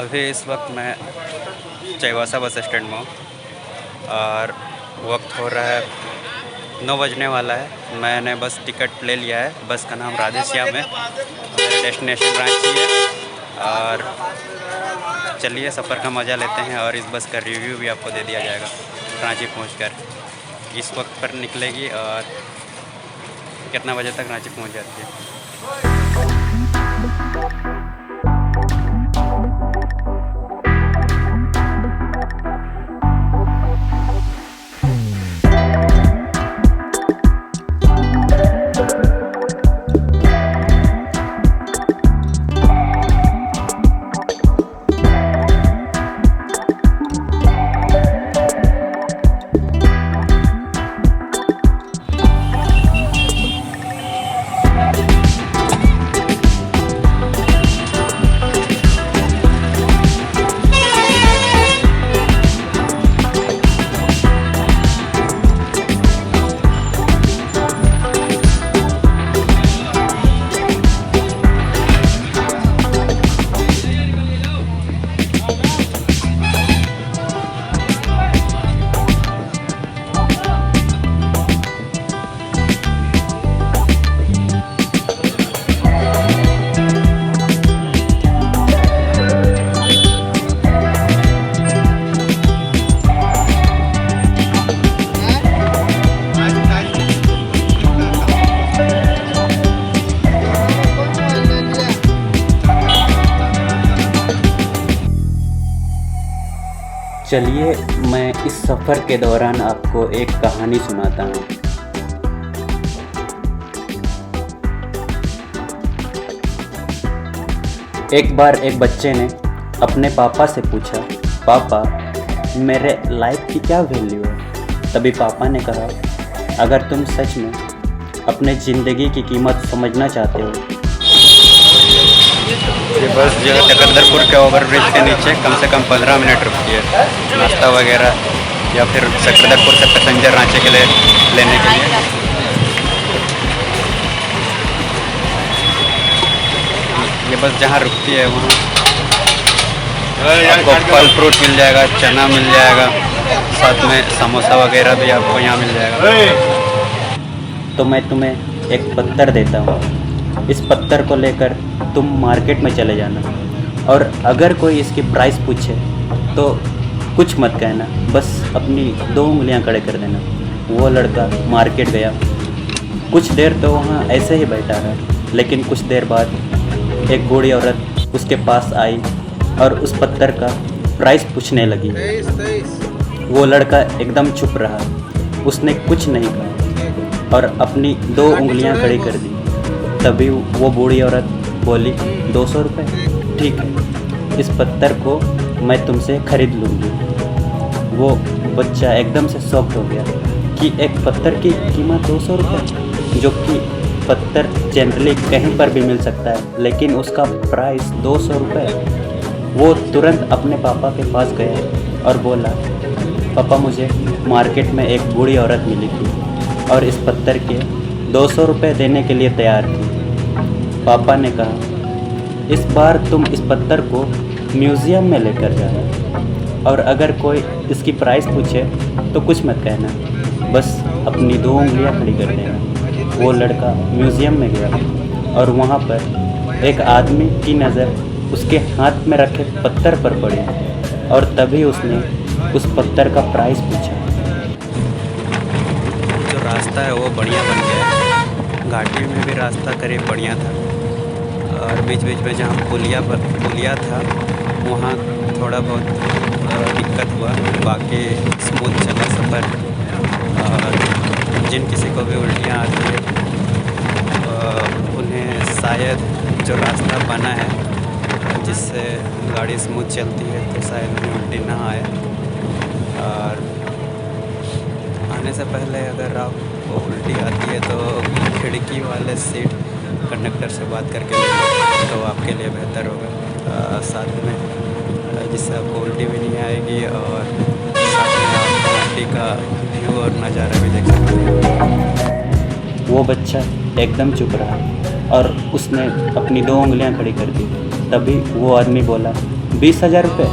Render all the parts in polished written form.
अभी इस वक्त मैं चाईबासा बस स्टैंड में हूँ और वक्त हो रहा है 9 बजने वाला है। मैंने बस टिकट ले लिया है। बस का नाम राधे श्याम है। मेरा डेस्टिनेशन रांची है और चलिए सफ़र का मज़ा लेते हैं और इस बस का रिव्यू भी आपको दे दिया जाएगा। रांची पहुंचकर इस वक्त पर निकलेगी और कितना बजे तक रांची पहुंच जाती है। चलिए मैं इस सफ़र के दौरान आपको एक कहानी सुनाता हूँ। एक बार एक बच्चे ने अपने पापा से पूछा, पापा मेरे लाइफ की क्या वैल्यू है? तभी पापा ने कहा, अगर तुम सच में अपने ज़िंदगी की कीमत समझना चाहते हो। ये बस जो है सिकंदरपुर के ओवरब्रिज के नीचे कम से कम 15 मिनट रुकती है नाश्ता वगैरह या फिर सिकंदरपुर से पैसेंजर रांची के लिए लेने के लिए। ये बस जहाँ रुकती है वहाँ आपको फल फ्रूट मिल जाएगा, चना मिल जाएगा, साथ में समोसा वगैरह भी आपको यहाँ मिल जाएगा। तो मैं तुम्हें एक पत्थर देता हूँ। इस पत्थर को लेकर तुम मार्केट में चले जाना और अगर कोई इसकी प्राइस पूछे तो कुछ मत कहना, बस अपनी 2 उंगलियां खड़े कर देना। वो लड़का मार्केट गया। कुछ देर तो वहाँ ऐसे ही बैठा रहा, लेकिन कुछ देर बाद एक बूढ़ी औरत उसके पास आई और उस पत्थर का प्राइस पूछने लगी। वो लड़का एकदम चुप रहा, उसने कुछ नहीं कहा और अपनी 2 उंगलियां खड़ी कर दी। तभी वो बूढ़ी औरत बोली, 200 रुपये, ठीक है, इस पत्थर को मैं तुमसे खरीद लूँगी। वो बच्चा एकदम से शॉक्ड हो गया कि एक पत्थर की कीमत 200 रुपये, जो कि पत्थर जनरली कहीं पर भी मिल सकता है, लेकिन उसका प्राइस 200 रुपये। वो तुरंत अपने पापा के पास गया और बोला, पापा मुझे मार्केट में एक बूढ़ी औरत मिली थी और इस पत्थर के 200 रुपये देने के लिए तैयार थी। पापा ने कहा, इस बार तुम इस पत्थर को म्यूज़ियम में लेकर जाना और अगर कोई इसकी प्राइस पूछे तो कुछ मत कहना, बस अपनी 2 उंगलियां खड़ी कर देना। वो लड़का म्यूज़ियम में गया और वहाँ पर एक आदमी की नज़र उसके हाथ में रखे पत्थर पर पड़ी और तभी उसने उस पत्थर का प्राइस पूछा। जो रास्ता है वो बढ़िया बन गया है। घाटी में भी रास्ता करीब बढ़िया था और बीच बीच में जहाँ पुलिया था वहाँ थोड़ा बहुत दिक्कत हुआ, बाकी स्मूथ चला सफ़र। और जिन किसी को भी उल्टियाँ आती है उन्हें शायद जो रास्ता बना है जिससे गाड़ी स्मूथ चलती है तो शायद उन्हें उल्टी ना आए। और आने से पहले अगर आपको उल्टी आती है तो खिड़की वाले सीट कंडक्टर से बात करके ले तो आपके लिए बेहतर होगा। साथ में जिससे आपको उल्टी भी नहीं आएगी और साथ में आप घाटी का व्यू और नज़ारा भी देख सकते हैं। वो बच्चा एकदम चुप रहा और उसने अपनी 2 उंगलियां खड़ी कर दी। तभी वो आदमी बोला, 20,000 रुपये?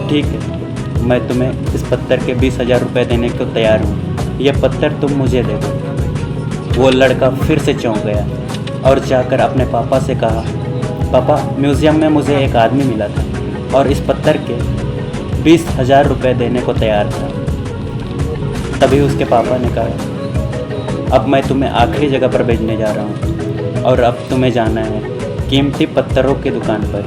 ठीक है, मैं तुम्हें इस पत्थर के 20,000 रुपये देने को तैयार हूँ। यह पत्थर तुम मुझे दे दो। वो लड़का फिर से चौंक गया और जाकर अपने पापा से कहा, पापा, म्यूज़ियम में मुझे एक आदमी मिला था और इस पत्थर के 20,000 रुपये देने को तैयार था। तभी उसके पापा ने कहा, अब मैं तुम्हें आखिरी जगह पर भेजने जा रहा हूँ और अब तुम्हें जाना है कीमती पत्थरों की दुकान पर,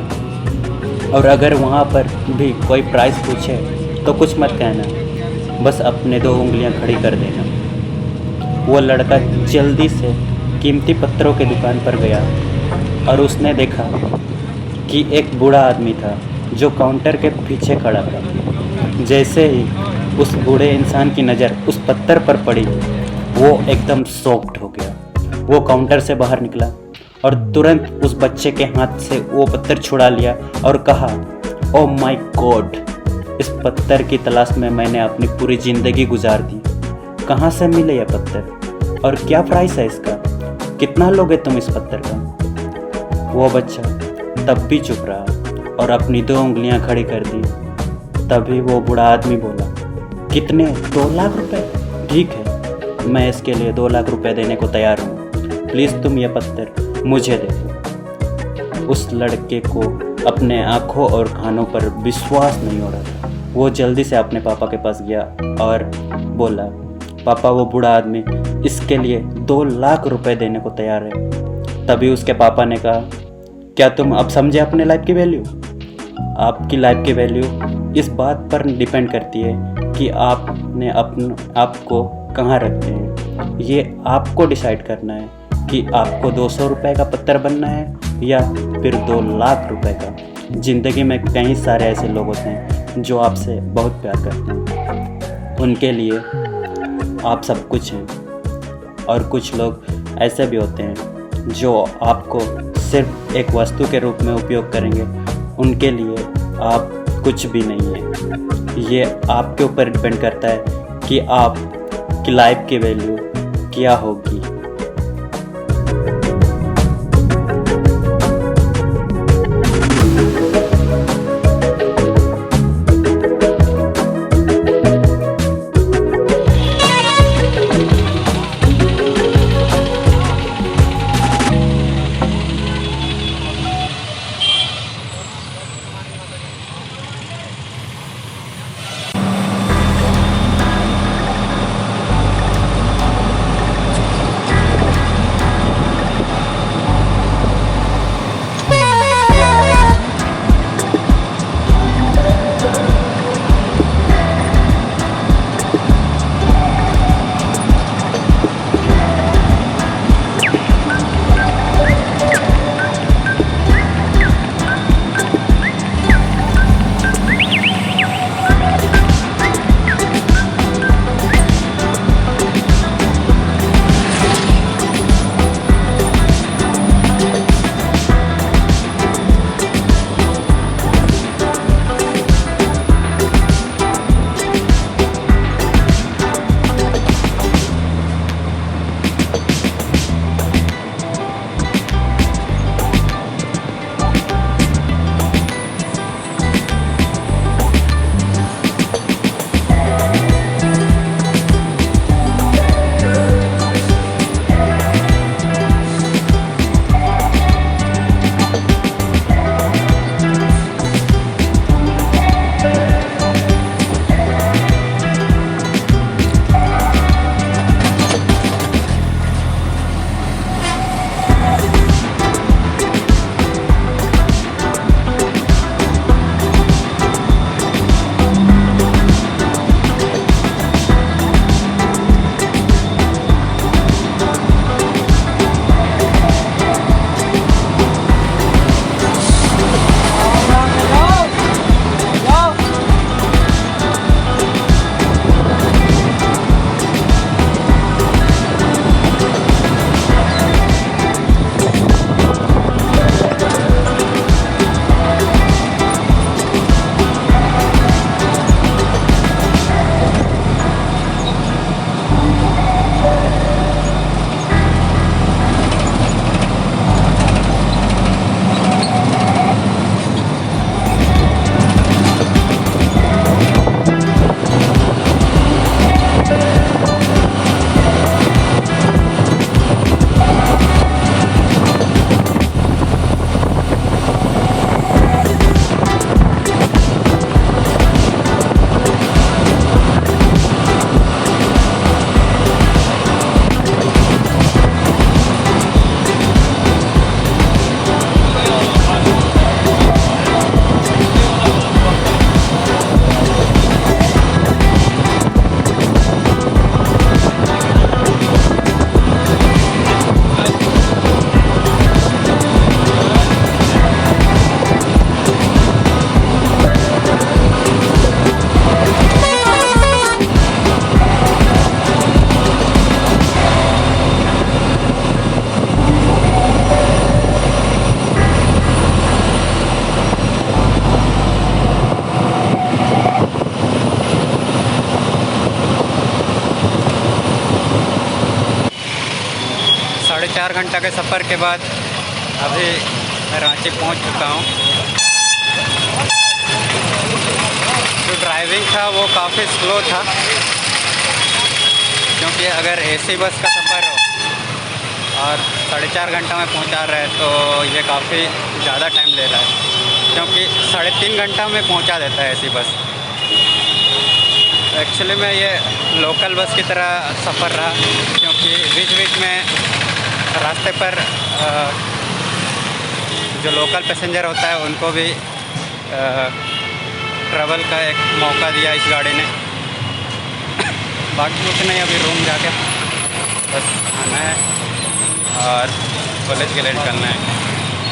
और अगर वहाँ पर भी कोई प्राइस पूछे तो कुछ मत कहना, बस अपने 2 उंगलियाँ खड़ी कर देना। वो लड़का जल्दी से कीमती पत्थरों की दुकान पर गया और उसने देखा कि एक बूढ़ा आदमी था जो काउंटर के पीछे खड़ा था। जैसे ही उस बूढ़े इंसान की नज़र उस पत्थर पर पड़ी, वो एकदम शॉक्ड हो गया। वो काउंटर से बाहर निकला और तुरंत उस बच्चे के हाथ से वो पत्थर छुड़ा लिया और कहा, ओह माय गॉड, इस पत्थर की तलाश में मैंने अपनी पूरी ज़िंदगी गुजार दी। कहाँ से मिले यह पत्थर और क्या प्राइस है इसका? कितना लोगे तुम इस पत्थर का? वो बच्चा तब भी चुप रहा और अपनी 2 उंगलियां खड़ी कर दी। तभी वो बूढ़ा आदमी बोला, कितने? 2 लाख रुपए? ठीक है, मैं इसके लिए 2 लाख रुपए देने को तैयार हूँ। प्लीज़ तुम यह पत्थर मुझे दे दो। उस लड़के को अपने आँखों और कानों पर विश्वास नहीं हो रहा था। वो जल्दी से अपने पापा के पास गया और बोला, पापा, वो बूढ़ा आदमी इसके लिए 2 लाख रुपए देने को तैयार है। तभी उसके पापा ने कहा, क्या तुम अब समझे अपने लाइफ की वैल्यू? आपकी लाइफ की वैल्यू इस बात पर डिपेंड करती है कि आपने आप को कहाँ रखते हैं। ये आपको डिसाइड करना है कि आपको 200 रुपये का पत्थर बनना है या फिर 2 लाख रुपए का। ज़िंदगी में कई सारे ऐसे लोग होते हैं जो आपसे बहुत प्यार करते हैं, उनके लिए आप सब कुछ हैं, और कुछ लोग ऐसे भी होते हैं जो आपको सिर्फ एक वस्तु के रूप में उपयोग करेंगे, उनके लिए आप कुछ भी नहीं है। ये आपके ऊपर डिपेंड करता है कि आप की लाइफ की वैल्यू क्या होगी। घंटा के सफ़र के बाद अभी मैं रांची पहुंच चुका हूं। जो ड्राइविंग था वो काफ़ी स्लो था, क्योंकि अगर एसी बस का सफ़र हो और 4.5 घंटा में पहुंचा रहा है तो ये काफ़ी ज़्यादा टाइम ले रहा है, क्योंकि 3.5 घंटा में पहुंचा देता है एसी बस। एक्चुअली में ये लोकल बस की तरह सफ़र रहा, क्योंकि बीच बीच में रास्ते पर जो लोकल पैसेंजर होता है उनको भी ट्रैवल का एक मौका दिया इस गाड़ी ने। बाकी कुछ नहीं, अभी रूम जाके बस आना है और कॉलेज के लिए निकलना है।